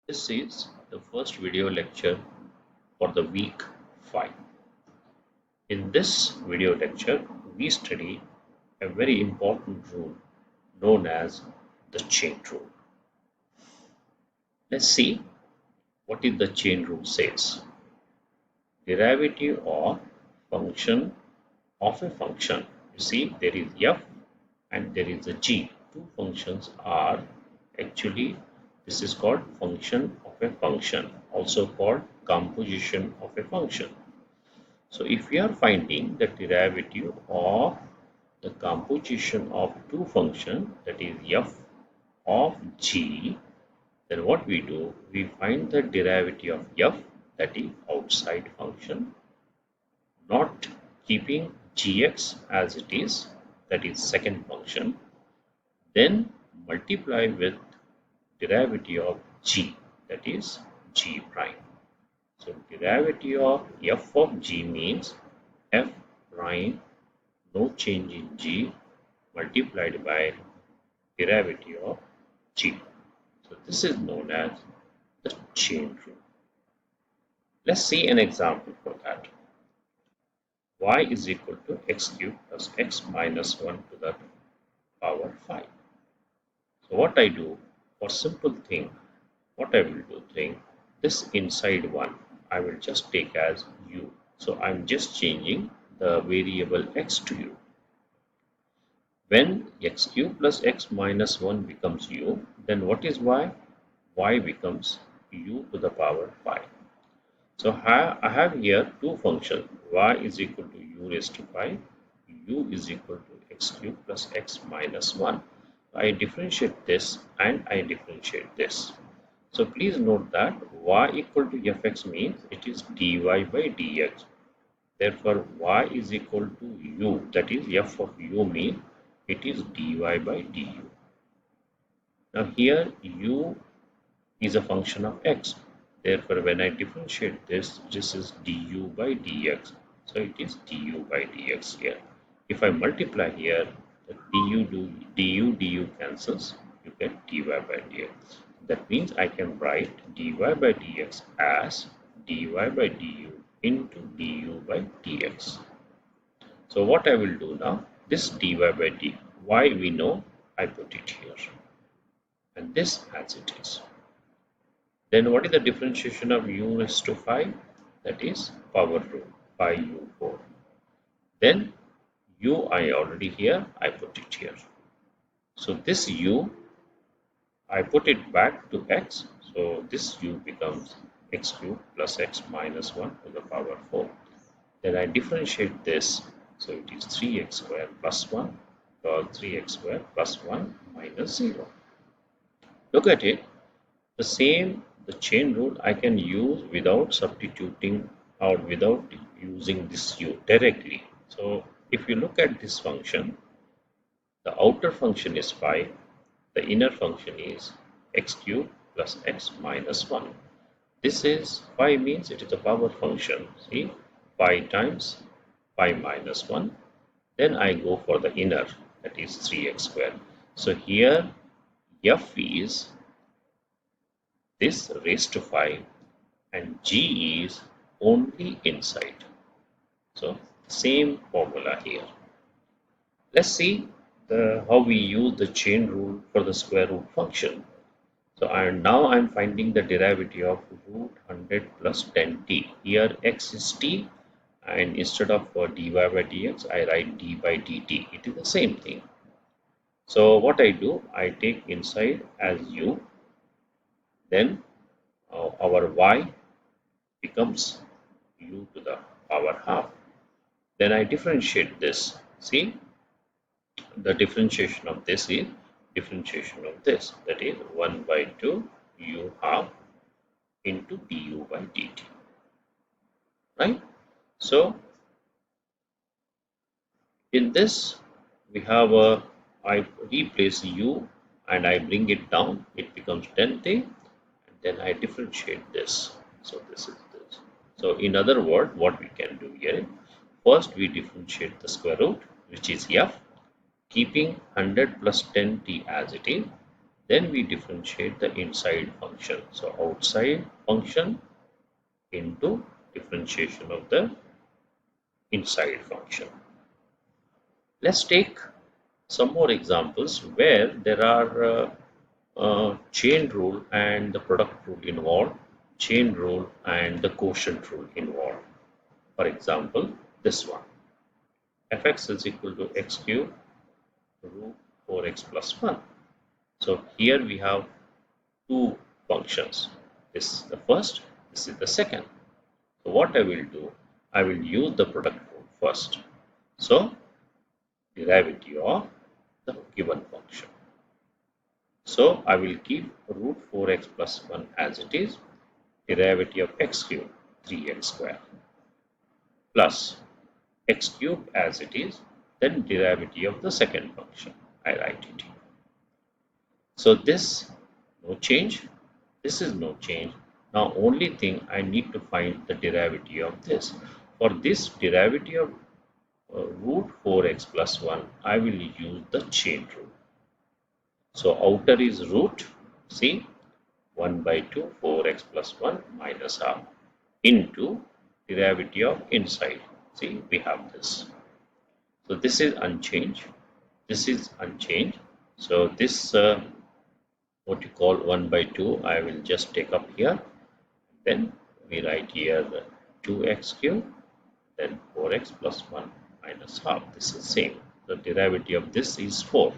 This is the first video lecture for the week 5. In this video lecture, we study a very important rule known as the chain rule. Let's see what is the chain rule says. Derivative or function of a function. You see, there is f and there is a g. Two functions are actually, this is called function of a function, also called composition of a function. So if we are finding the derivative of the composition of two functions, that is f of g, then what we do, we find the derivative of f, that is outside function, not keeping gx as it is, that is second function, then multiply with derivative of g, that is g prime. So derivative of f of g means f prime, no change in g, multiplied by derivative of g. So this is known as the chain rule. Let's see an example for that. Y is equal to x cubed plus x minus 1 to the power 5. So what I do for simple thing, what I will do think, this inside one I will just take as u. So I'm just changing the variable x to u. When x cubed plus x minus 1 becomes u, then what is y? Y becomes u to the power 5. So I have here two functions. Y is equal to u raised to 5, u is equal to x cubed plus x minus 1. I differentiate this and I differentiate this. So please note that y equal to fx means it is dy by dx. Therefore, y is equal to u, that is f of u means it is dy by du. Now here u is a function of x. Therefore, when I differentiate this, this is du by dx. So it is du by dx here. If I multiply here, the du cancels, you get dy by dx. That means I can write dy by dx as dy by du into du by dx. So what I will do now, this dy by dy, we know, I put it here. And this as it is. Then what is the differentiation of u raised to 5? That is power rule, 5u4. Then u I already here, I put it here. So this u, I put it back to x. So this u becomes x cubed plus x minus 1 to the power 4. Then I differentiate this. So it is 3x squared plus 1, or 3x squared plus 1 minus 0. Look at it. The chain rule I can use without substituting or without using this u directly. So if you look at this function, the outer function is 5, the inner function is x cubed plus x minus 1. This is 5 means it is a power function. See, 5 times 5 minus 1. Then I go for the inner, that is 3x squared. So here f is this raised to 5 and g is only inside. So same formula here. Let's see how we use the chain rule for the square root function. So now I'm finding the derivative of root 100 plus 10t. Here x is t, and instead of dy by dx I write d by dt. It is the same thing. So what I do, I take inside as u, then our y becomes u to the power half. Then I differentiate this. See, the differentiation of this is differentiation of this, that is 1 by 2 u half into du by dt, right? So in this we have I replace u and I bring it down, it becomes 10t, and then I differentiate this. So this is this. So in other words, what we can do here, first we differentiate the square root, which is f, keeping 100 plus 10t as it is. Then we differentiate the inside function. So outside function into differentiation of the inside function. Let's take some more examples where there are chain rule and the product rule involved, chain rule and the quotient rule involved. For example, this one, fx is equal to x cube root 4x plus 1. So here we have two functions. This is the first, this is the second. So what I will do, I will use the product rule first. So derivative of the given function. So I will keep root 4x plus 1 as it is, derivative of x cube 3x square plus x cube as it is, then derivative of the second function. I write it here. So this no change, this is no change. Now only thing I need to find the derivative of this. For this derivative of root 4x plus 1, I will use the chain rule. So outer is root, see 1 by 2 4x plus 1 minus half into derivative of inside. See, we have this. So this is unchanged. This is unchanged. So this what you call 1 by 2 I will just take up here. Then we write here the 2x cube, then 4x plus 1 minus half. This is same. The derivative of this is 4.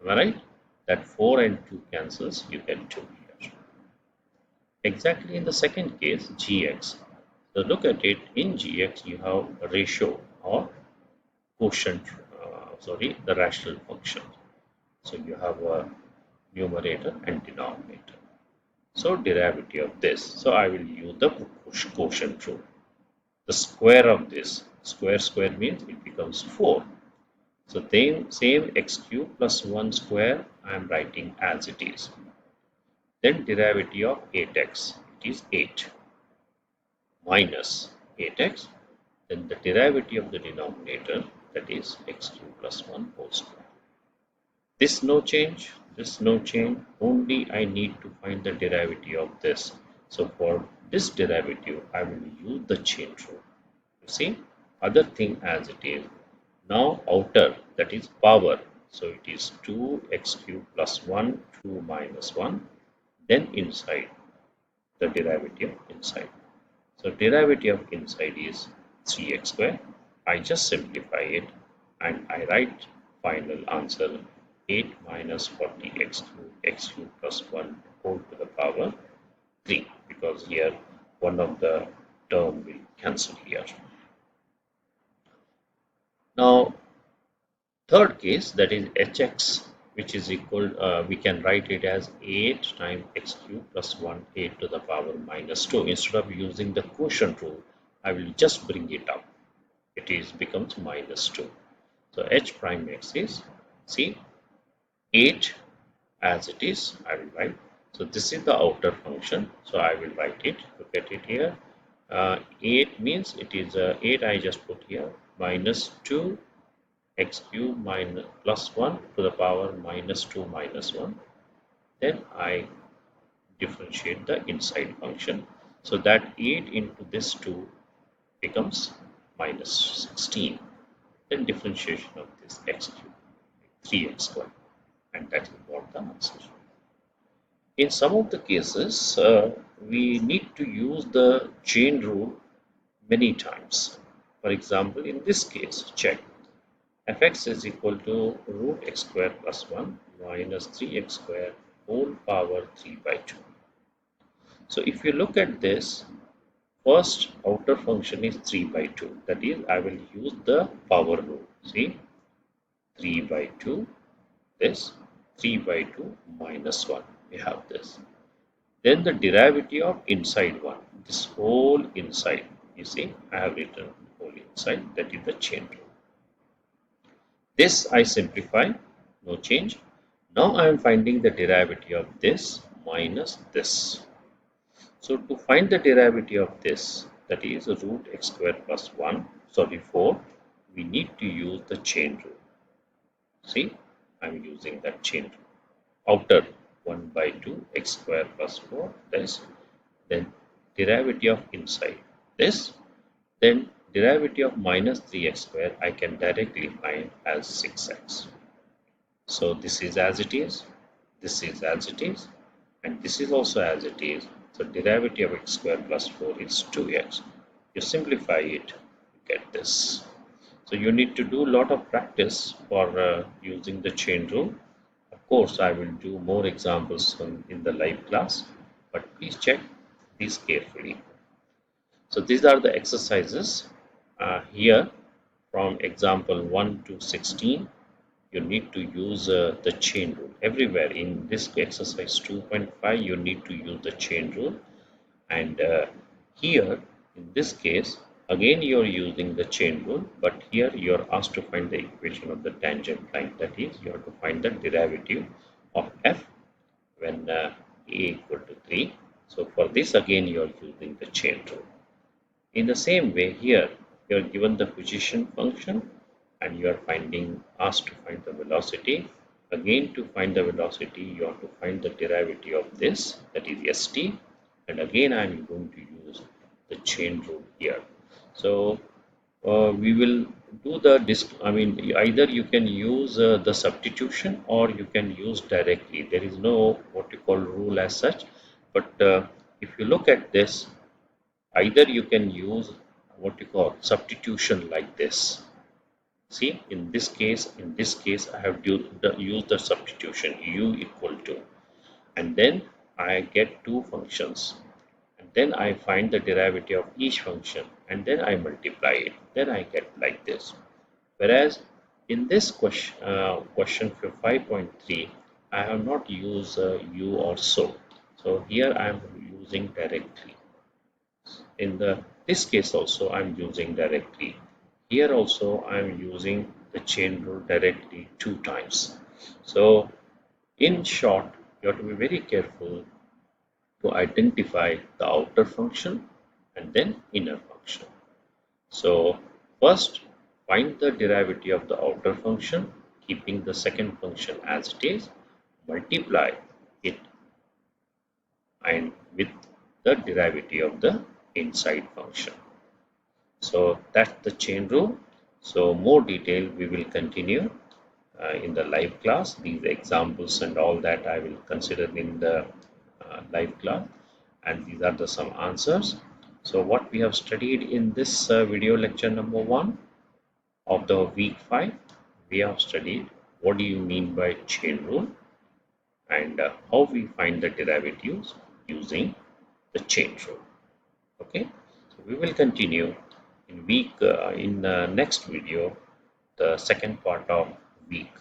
Am I right? That 4 and 2 cancels, you get 2 here. Exactly in the second case, gx. So look at it, in gx you have a ratio or quotient, the rational function. So you have a numerator and denominator. So derivative of this. So I will use the quotient rule. The square of this, square means it becomes 4. So same x cube plus 1 square I am writing as it is. Then derivative of 8x, it is 8 minus 8x. Then the derivative of the denominator, that is x cube plus 1 whole square. This no change, this no change. Only I need to find the derivative of this. So for this derivative, I will use the chain rule. You see, other thing as it is. Now outer, that is power. So it is 2x cube plus 1, 2 minus 1. Then inside, the derivative inside. So derivative of inside is 3x square. I just simplify it and I write final answer 8 minus 40x cube plus 1 whole to the power 3, because here one of the term will cancel here. Now third case, that is hx, which is equal, we can write it as 8 times x cube plus 1 8 to the power minus 2. Instead of using the quotient rule, I will just bring it up. It is becomes minus 2. So h prime x is, see, 8 as it is, I will write. So this is the outer function. So I will write it. Look at it here. 8 means it is 8 I just put here minus 2 x cube minus plus 1 to the power minus 2 minus 1. Then I differentiate the inside function. So that 8 into this 2 becomes minus 16. Then differentiation of this x cube, 3x square. And that is what the answer. In some of the cases, we need to use the chain rule many times. For example, in this case, check fx is equal to root x square plus 1 minus 3x square whole power 3 by 2. So if you look at this, first outer function is 3 by 2. That is, I will use the power rule. See, 3 by 2, this 3 by 2 minus 1. We have this. Then the derivative of inside one, this whole inside. You see, I have written whole inside, that is the chain rule. This I simplify, no change. Now I am finding the derivative of this minus this. So to find the derivative of this, that is root x square plus 4, we need to use the chain rule. See, I am using that chain rule. outer 1 by 2 x square plus 4 this, then derivative of inside this, then derivative of minus 3x square I can directly find as 6x. So this is as it is, this is as it is, and this is also as it is. So derivative of x square plus 4 is 2x. You simplify it, you get this. So you need to do a lot of practice for using the chain rule. Of course, I will do more examples in the live class, but please check these carefully. So these are the exercises here from example 1 to 16. You need to use the chain rule everywhere. In this exercise 2.5, you need to use the chain rule. And here, in this case, again you're using the chain rule, but here you're asked to find the equation of the tangent line. That is, you have to find the derivative of f when a equal to 3. So for this, again, you're using the chain rule. In the same way, here you are given the position function and you are asked to find the velocity. Again, to find the velocity, you have to find the derivative of this, that is st, and again I am going to use the chain rule here. So we will do the either you can use the substitution or you can use directly. There is no what you call rule as such, but if you look at this, either you can use what you call substitution like this. See, in this case, I have used the substitution u equal to, and then I get two functions, and then I find the derivative of each function, and then I multiply it. Then I get like this. Whereas in this question 5.3, I have not used u or so. So here I am using directly. In this case also I'm using directly. Here also I'm using the chain rule directly 2 times. So in short, you have to be very careful to identify the outer function and then inner function. So first find the derivative of the outer function, keeping the second function as it is, multiply it and with the derivative of the inside function. So that's the chain rule. So more detail we will continue in the live class. These examples and all that I will consider in the live class, and these are the some answers. So what we have studied in this video lecture number 1 of the week 5, we have studied what do you mean by chain rule and how we find the derivatives using the chain rule. Okay, so we will continue in next video the second part of week